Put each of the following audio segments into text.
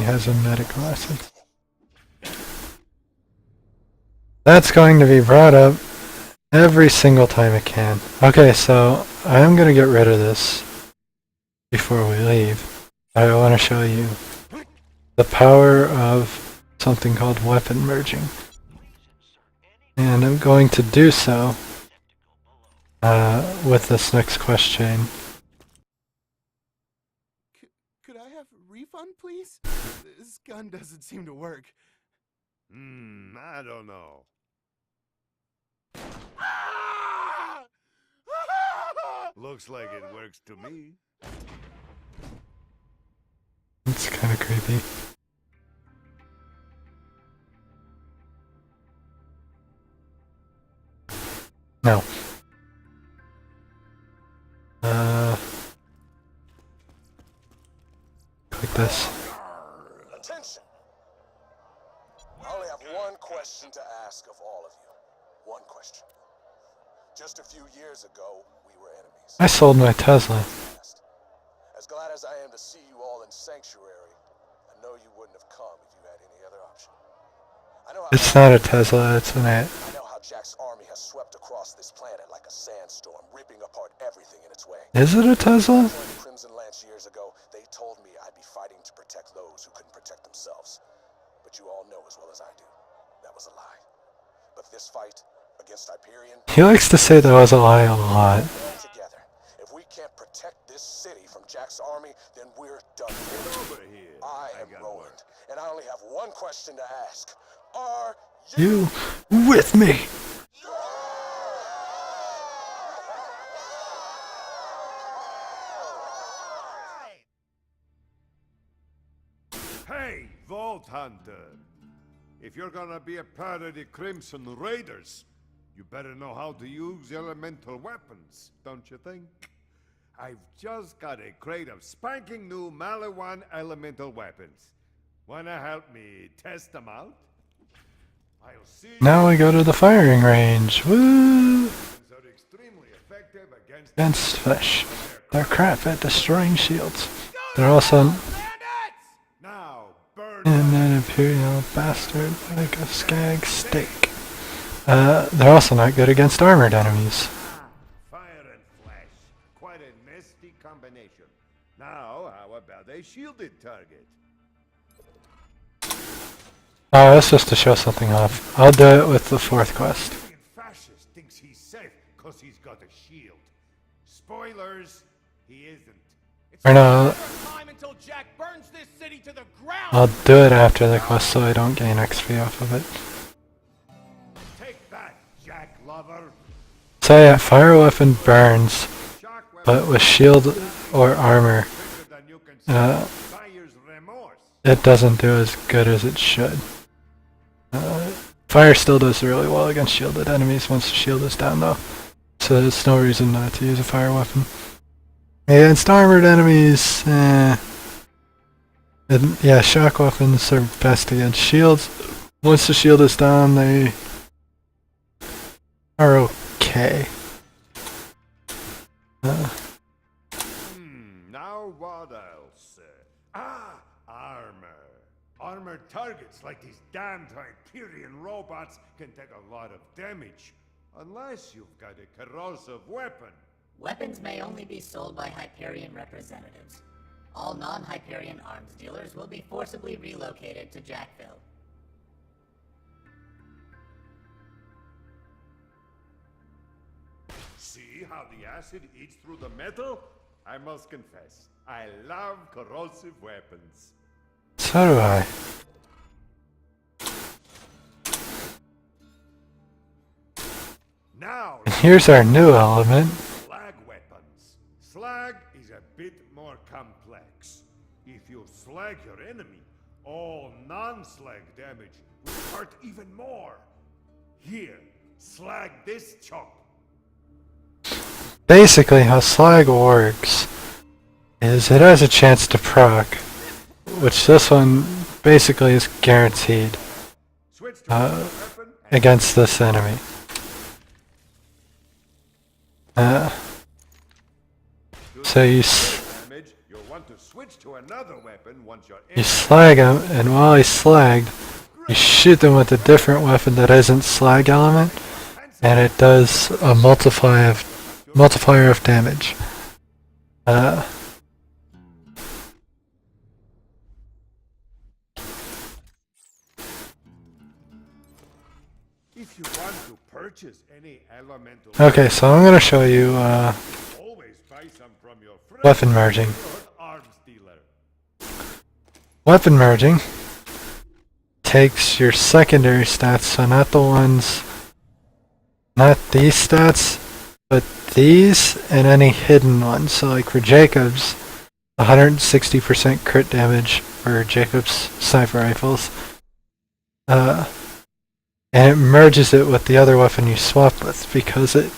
has a medical license. That's going to be brought up every single time it can. Okay, so I am going to get rid of this before we leave. I want to show you the power of something called weapon merging. And I'm going to do so with this next question. Could I have a refund, please? This gun doesn't seem to work. I don't know. Looks like it works to me. It's kind of creepy. No. Click this. Attention! I only have one question to ask of all of you. One question. Just a few years ago, we were enemies. I sold my Tesla. As glad as I am to see you all in Sanctuary, I know you wouldn't have come if you had any other option. I know It's not a Tesla, it's an ant. I know how Jack's army has swept across this planet like a sandstorm, ripping apart everything in its way. Is it a Tesla? Crimson Lance years ago, they told me I'd be fighting to protect those who couldn't protect themselves. But you all know as well as I do, that was a lie. But this fight against Hyperion, He likes to say that was a lie a lot. together. If we can't protect this city from Jack's army, then we're done. Over here. I am got Roland, and I only have one question to ask. Are You with me? Hey, Vault Hunter! If you're gonna be a part of the Crimson Raiders, you better know how to use elemental weapons, don't you think? I've just got a crate of spanking new Malawan elemental weapons. Wanna help me test them out? I'll see. Now we go to the firing range. Woo! Are extremely effective Against fish. They're crap at destroying shields. They're also Now, burn. an imperial bastard like a skag steak. They're also not good against armored enemies. Fire and flash. Quite a nasty combination. Now, how about a shielded target? Oh, that's just to show something off. I'll do it with the fourth quest. The fascist thinks he's safe because he's got a shield. Spoilers, he isn't. Or no, Time until Jack burns this city to the ground. I'll do it after the quest so I don't gain XP off of it. Take that, Jack lover. So yeah, fire weapon burns, but with shield or armor, Quicker than you can see. Buyer's remorse. it doesn't do as good as it should. Fire still does really well against shielded enemies once the shield is down though, so there's no reason not to use a fire weapon. Against armored enemies, yeah, shock weapons are best against shields. Once the shield is down, they are okay. Now what else? Armor. Armored targets like these damned Hyperion robots can take a lot of damage. Unless you've got a corrosive weapon. Weapons may only be sold by Hyperion representatives. All non-Hyperion arms dealers will be forcibly relocated to Jackville. See how the acid eats through the metal? I must confess, I love corrosive weapons. So do I. Now, And here's our new element. slag weapons. Slag is a bit more complex. If you slag your enemy, all non-slag damage will hurt even more. Here, slag this chump. Basically, how slag works is it has a chance to proc, which this one basically is guaranteed Switch to another weapon and against this enemy. So you damage. Your want to switch to another weapon once you're You in. slag him, and while he's slagged, you shoot them with a different weapon that isn't slag element, and it does a multiplier of damage. If you want to purchase any elemental Okay, so I'm gonna show you always buy some from your friend weapon merging. arms dealer. Weapon merging takes your secondary stats, so not these stats, but these and any hidden ones. So like for Jacob's, 160% crit damage for Jacob's sniper rifles. And it merges it with the other weapon you swap with because it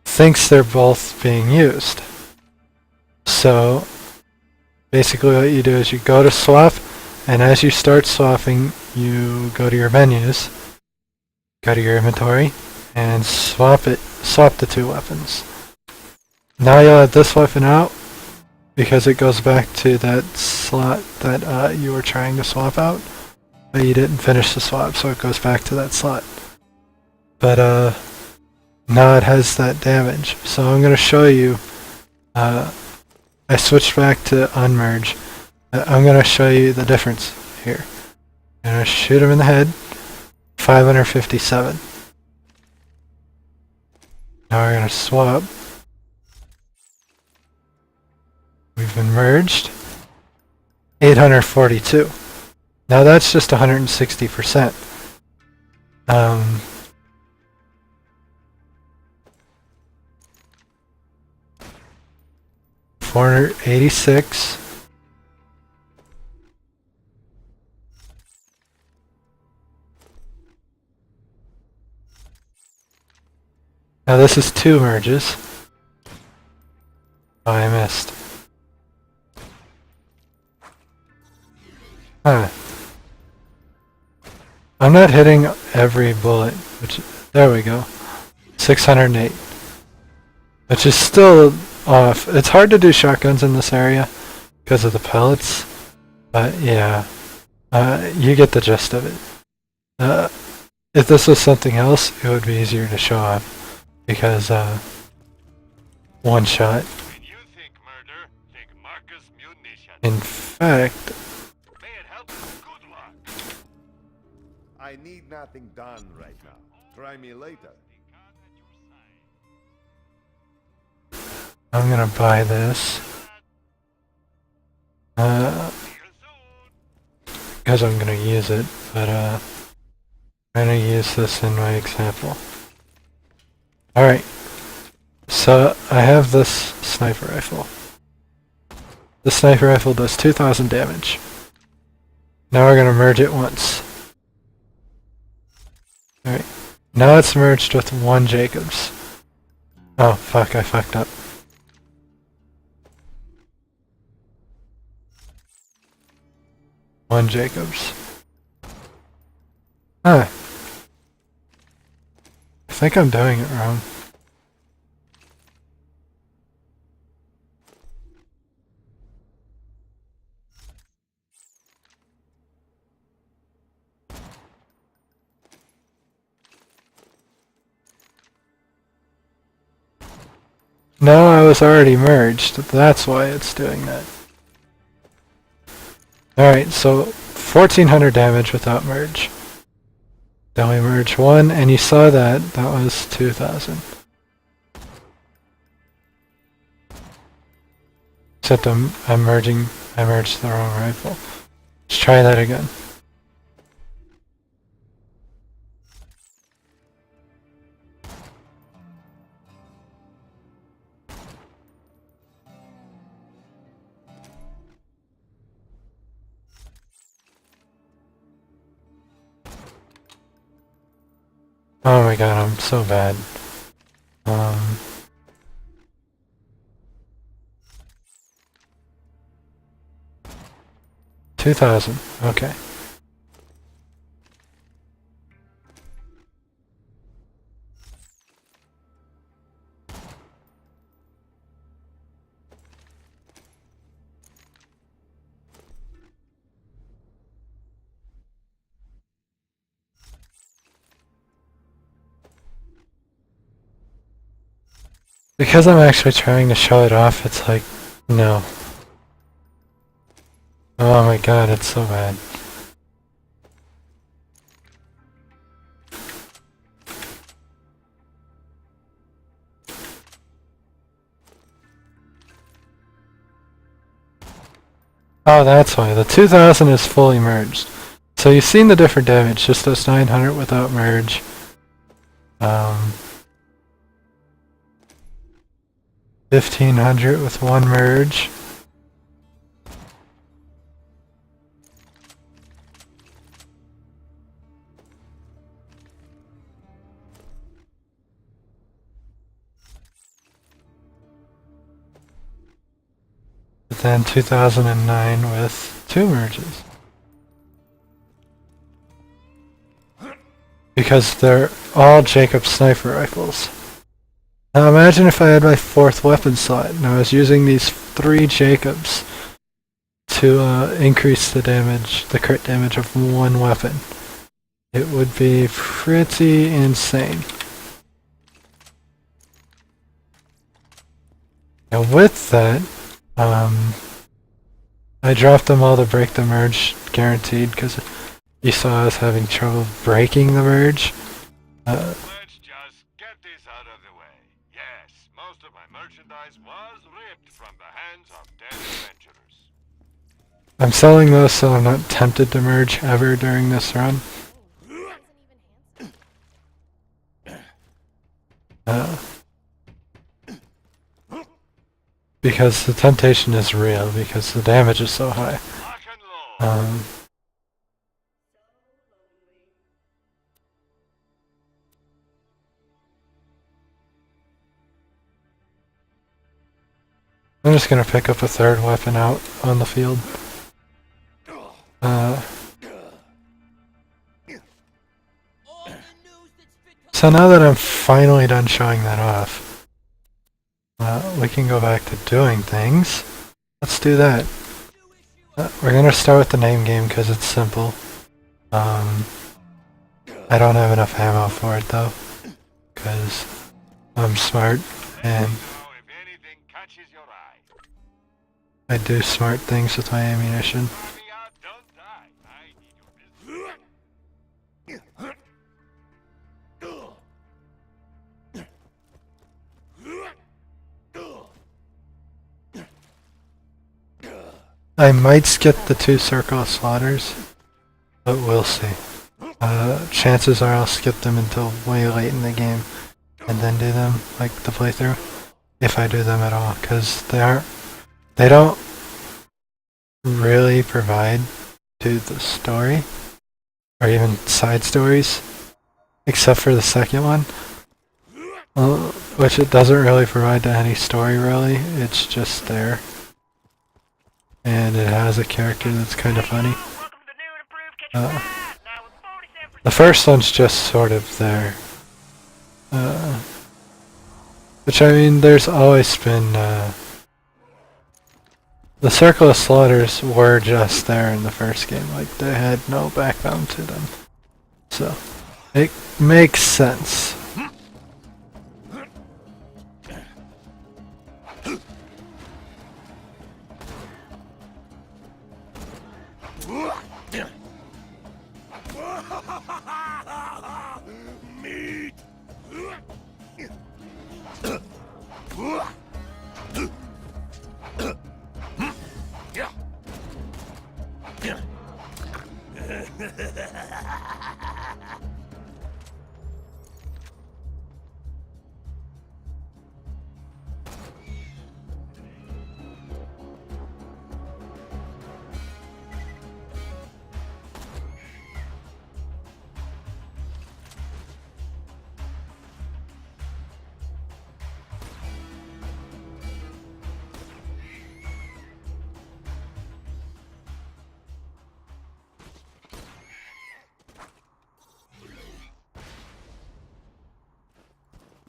thinks they're both being used. So basically what you do is you go to swap, and as you start swapping, you go to your menus, go to your inventory, and swap the two weapons. Now you'll have this weapon out because it goes back to that slot that you were trying to swap out, but you didn't finish the swap, so it goes back to that slot. But now it has that damage. So I'm going to show you. I switched back to unmerge. I'm going to show you the difference here. I'm going to shoot him in the head. 557. Now we're going to swap. We've been merged. 842. Now that's just 160%. 486. Now this is 2 merges. Oh, I missed. Huh. I'm not hitting every bullet, which, there we go. 608. Which is still off. It's hard to do shotguns in this area because of the pellets, but yeah, you get the gist of it. If this was something else, it would be easier to show off because one shot. When you think murder, think Marcus Munition. In fact, May it help. Good luck. I need nothing done right now. Try me later. I'm gonna buy this because I'm gonna use it, but I'm gonna use this in my example. Alright, so I have this sniper rifle. The sniper rifle does 2,000 damage. Now we're gonna merge it once. Alright, now it's merged with 1 Jacobs. Oh fuck, I fucked up. One Jacobs. Huh. I think I'm doing it wrong. No, I was already merged. That's why it's doing that. Alright, so 1400 damage without merge. Then we merge 1, and you saw that. That was 2000. Except I merged the wrong rifle. Let's try that again. Oh my god, I'm so bad. 2000, okay. Because I'm actually trying to show it off, it's like, no. Oh my god, it's so bad. Oh, that's why. The 2000 is fully merged. So you've seen the different damage, just those 900 without merge. 1500 with one merge. But then 2009 with two merges. Because they're all Jacob sniper rifles. Now imagine if I had my fourth weapon slot and I was using these three Jacobs to increase the damage, the crit damage of one weapon. It would be pretty insane. And with that, I dropped them all to break the merge, guaranteed, because you saw I was having trouble breaking the merge. Let's just get this out of the way. Yes, most of my merchandise was ripped from the hands of dead adventurers. I'm selling those so I'm not tempted to merge ever during this run. Because the temptation is real, because the damage is so high. I'm just gonna pick up a third weapon out on the field. So now that I'm finally done showing that off, we can go back to doing things. Let's do that. We're gonna start with the name game because it's simple. I don't have enough ammo for it though, because I'm smart and I do smart things with my ammunition. I might skip the 2 circle of slaughters, but we'll see. Chances are I'll skip them until way late in the game and then do them, like the playthrough, if I do them at all, because they don't really provide to the story, or even side stories, except for the second one, which it doesn't really provide to any story really, it's just there. And it has a character that's kind of funny. The first one's just sort of there. Which I mean, there's always been, the Circle of Slaughters were just there in the first game, like they had no backbone to them. So, it makes sense. Meat!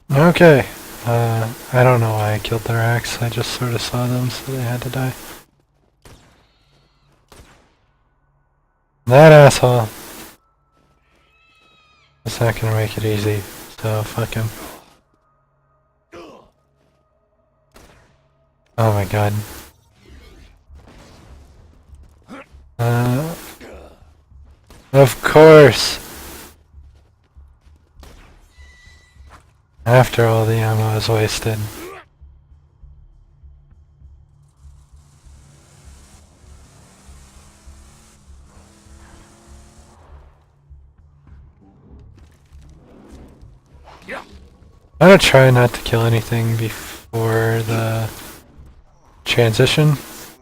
Okay, I don't know why I killed their axe, I just sort of saw them so they had to die. That asshole is not gonna make it easy, so fuck him. Oh my god. Of course! After all the ammo is wasted. I'm gonna try not to kill anything before the transition,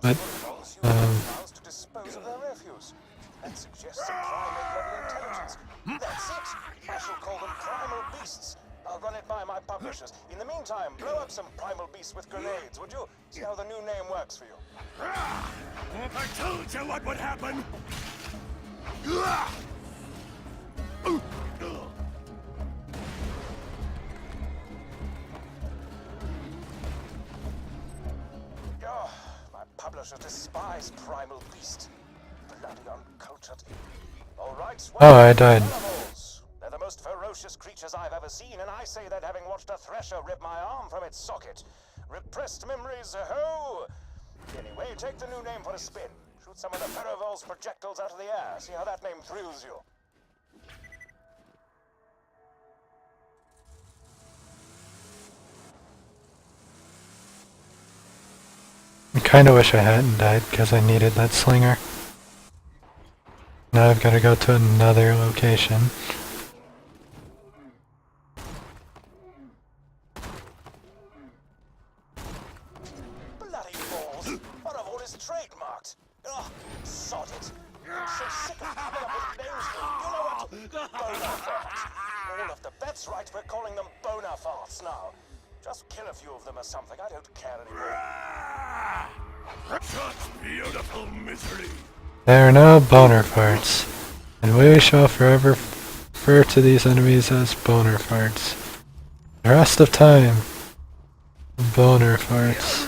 but To dispose of their refuse. That suggests some primate level intelligence. That's it. I shall call them primal beasts. I'll run it by my publishers. In the meantime, blow up some primal beasts with grenades, would you? See how the new name works for you. I told you what would happen! Oh, my publishers despise primal beast. Bloody uncultured. All right. oh, I died. Animals. They're the most ferocious creatures I've ever seen, and I say that having watched a thresher rip my arm from its socket. Repressed memories, ho! Anyway, take the new name for a spin. Shoot some of the Ferrovol's projectiles out of the air. See how that name thrills you. I kinda wish I hadn't died because I needed that slinger. Now I've gotta go to another location. Bloody balls! What of all is trademarked? Ugh, sod it. I'm so sick of coming up with names for you know what? Bonafarts. All of the that's right, we're calling them Bonafarts now. Just kill a few of them or something, I don't care anymore. Such beautiful misery! There are no boner farts, and we shall forever refer to these enemies as boner farts. The rest of time, boner farts.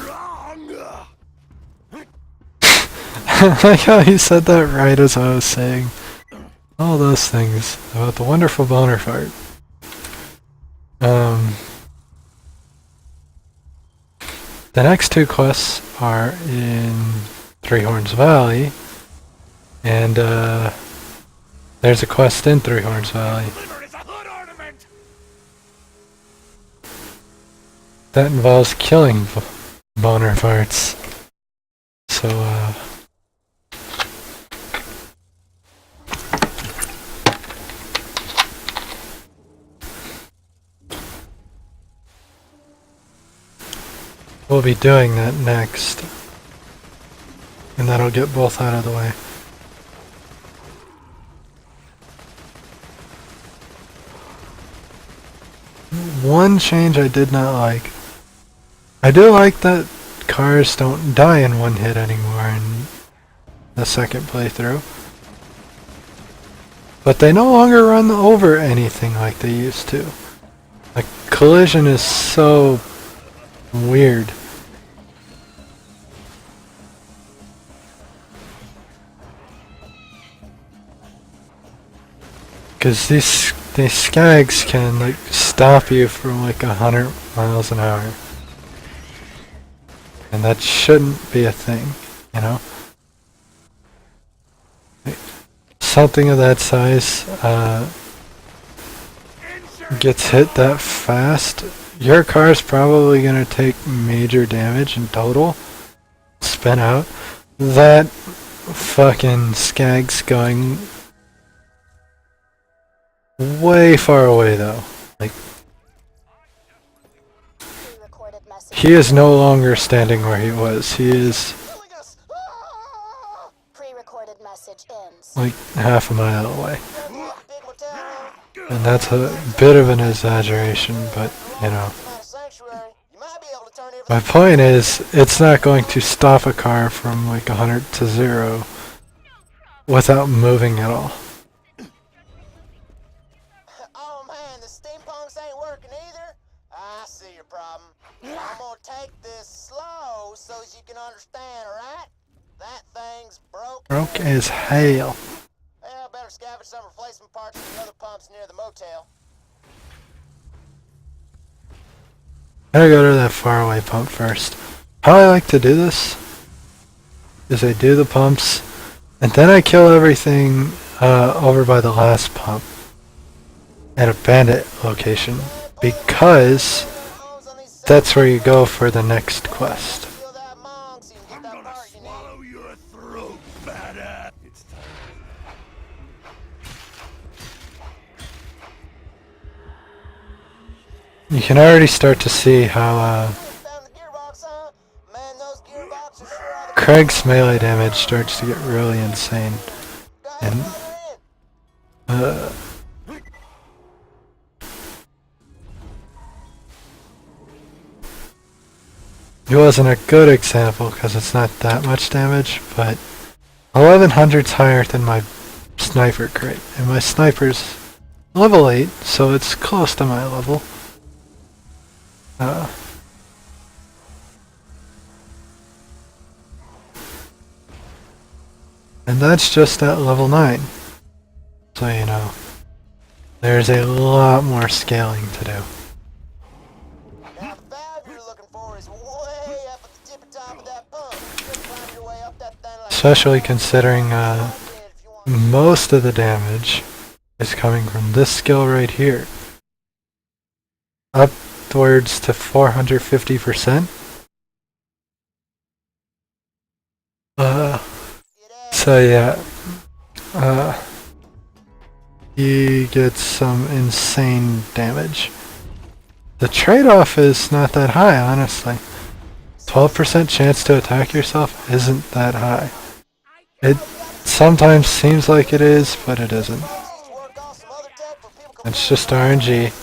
I like how he said that right as I was saying all those things about the wonderful boner fart. The next two quests are in Three Horns Valley, and there's a quest in Three Horns Valley Liver is a hood ornament! that involves killing boner farts. So, we'll be doing that next. And that'll get both out of the way. One change I did not like. I do like that cars don't die in one hit anymore in the second playthrough. But they no longer run over anything like they used to. Like, collision is so weird. Because these skags can like stop you from like 100 miles an hour. And that shouldn't be a thing, you know? Something of that size gets hit that fast, your car's probably gonna take major damage in total. Spin out. That fucking skag's going way far away though. Like, he is no longer standing where he was. He is Pre-recorded message ends. like half a mile away. And that's a bit of an exaggeration, but you know. My point is, it's not going to stop a car from like 100 to 0 without moving at all. Oh man, the steampunks ain't working either? I see your problem. I'm gonna take this slow so as you can understand, alright? That thing's broke. Broke as hell. Well, better scavenge some replacement parts from the other pumps near the motel. Gotta go to that faraway pump first. how I like to do this is I do the pumps, and then I kill everything over by the last pump at a bandit location, because that's where you go for the next quest. Kill that monk so you can get that part you need. Swallow your throat, badass. It's time. You can already start to see how Found the gearbox, huh? Man, those gearboxes sure are the Craig's melee damage starts to get really insane. guys And are in. it wasn't a good example because it's not that much damage, but 1100's higher than my sniper crate, and my sniper's level 8, so it's close to my level. And that's just at level 9. So you know, there's a lot more scaling to do. Now, the valve you're looking for is way up at the tippy top of that pump. Just climb your way up that thing like Especially considering if you want. most of the damage is coming from this skill right here. Upwards to 450%. So yeah, he gets some insane damage. The trade-off is not that high, honestly. 12% chance to attack yourself isn't that high. It sometimes seems like it is, but it isn't. Just work off some other tech for people come It's just RNG. over.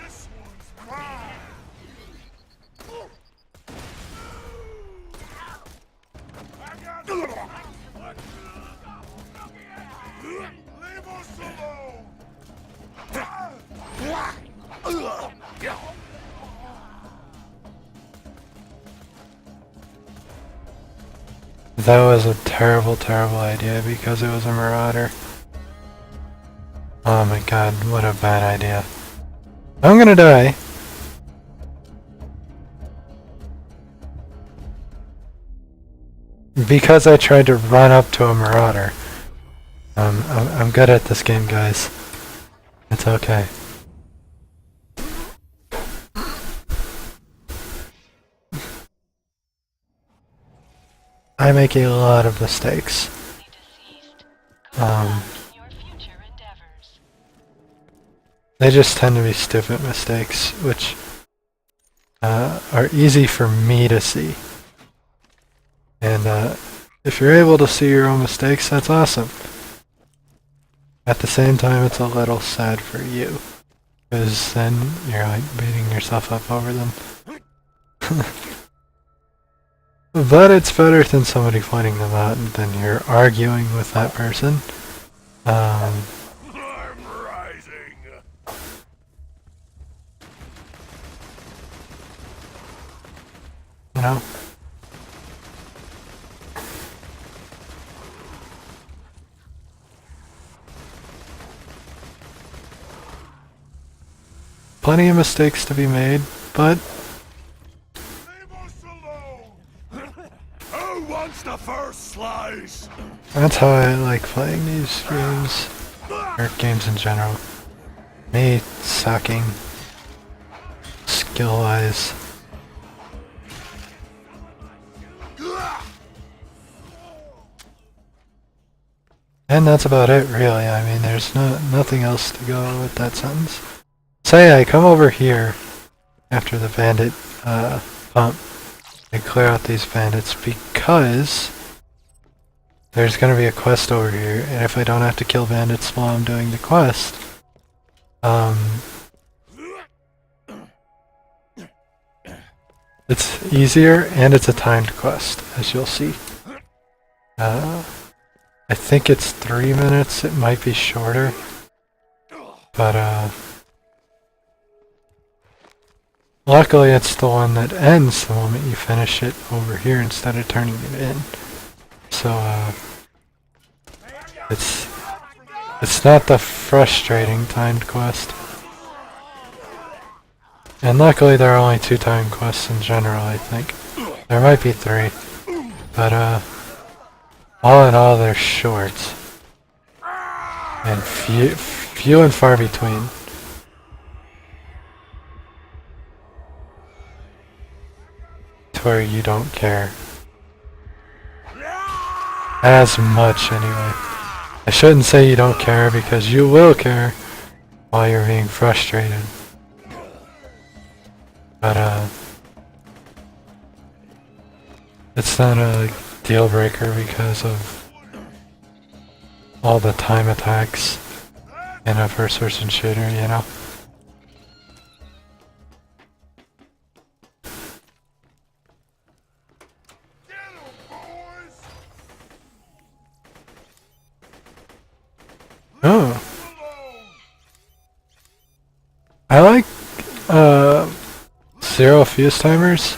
This one's mine. I got it. Leave us alone. That was a terrible, terrible idea because it was a marauder. Oh my god, what a bad idea. I'm gonna die. Because I tried to run up to a marauder. I'm good at this game, guys. It's okay. I make a lot of mistakes. They just tend to be stupid mistakes, which are easy for me to see. And if you're able to see your own mistakes, that's awesome. At the same time, it's a little sad for you, because then you're like beating yourself up over them. But it's better than somebody pointing them out and then you're arguing with that person. I'm rising. You know? Plenty of mistakes to be made, but Leave us alone. Who wants the first slice? that's how I like playing these games, or games in general. Me sucking, skill-wise. And that's about it, really. I mean, there's nothing else to go with that sentence. Say I come over here after the bandit pump and clear out these bandits because there's going to be a quest over here, and if I don't have to kill bandits while I'm doing the quest, it's easier and it's a timed quest, as you'll see. I think it's 3 minutes, it might be shorter, but luckily it's the one that ends the moment you finish it over here instead of turning it in. So it's not the frustrating timed quest. And luckily there are only 2 time quests in general, I think. There might be 3. But all in all they're short. And few and far between. To where you don't care. As much, anyway. I shouldn't say you don't care, because you will care while you're being frustrated. But, it's not a deal breaker because of all the time attacks in a first-person shooter, you know? Oh. I like, zero fuse timers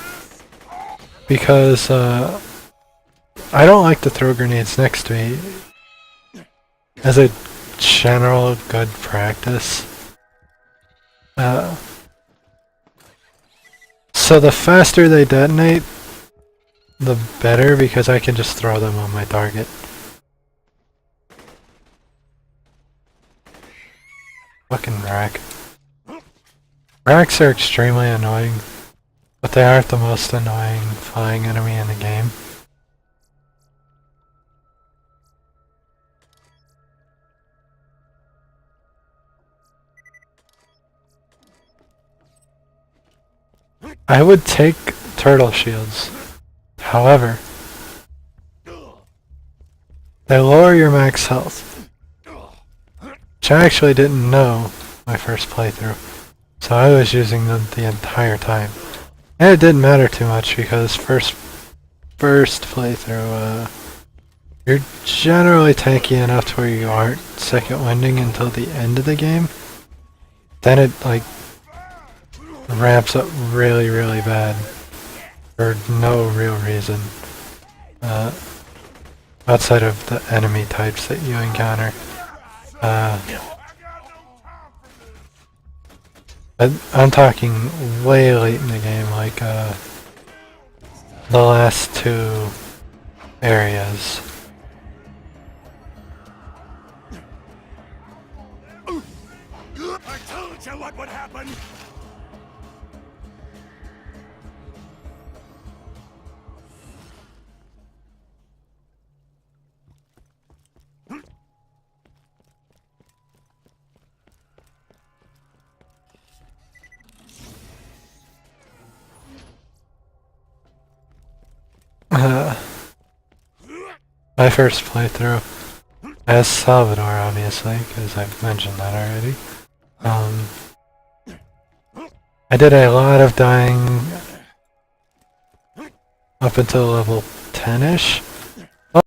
because, I don't like to throw grenades next to me as a general good practice. So the faster they detonate, the better, because I can just throw them on my target. Fucking rack. Racks are extremely annoying, but they aren't the most annoying flying enemy in the game. I would take turtle shields. However, they lower your max health, which I actually didn't know my first playthrough, so I was using them the entire time. And it didn't matter too much because first playthrough, you're generally tanky enough to where you aren't second winding until the end of the game. Then it like ramps up really, really bad for no real reason outside of the enemy types that you encounter. I'm talking way late in the game, like the last 2 areas. I told you what would happen! My first playthrough as Salvador, obviously, because I've mentioned that already. I did a lot of dying up until level 10-ish,